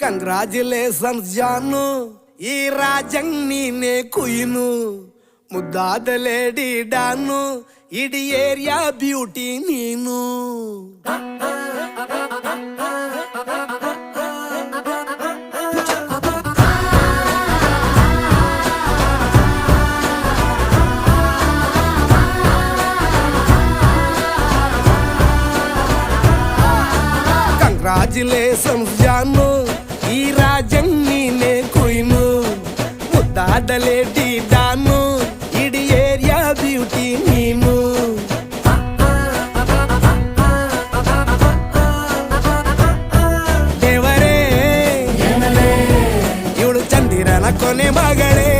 Congratulations ಜಾನು, ಈ ರಾಜಂಗ್ ನೀನೆ ಕುಯ್ನು, ಮುದ್ದಾದ ಲೇಡಿ ಡಾನು, ಇಡೀ ಏರಿಯಾ ಬ್ಯೂಟಿ ನೀನು. ಕಂಗ್ರಾಚುಲೇಷನ್ಸ್ ಜಾನು, ಈ ರಾಜಂಗ್ ನೀನೆ ಕುಯ್ನು, ಮುದ್ದಾದ ಲೇಡಿ ಡಾನು, ಇಡೀ ಏರಿಯಾ ಬ್ಯೂಟಿ ನೀನು. ದೇವರೇ ಇವಳು ಚಂದಿರನ ಕೊನೆ ಮಗಳೇ.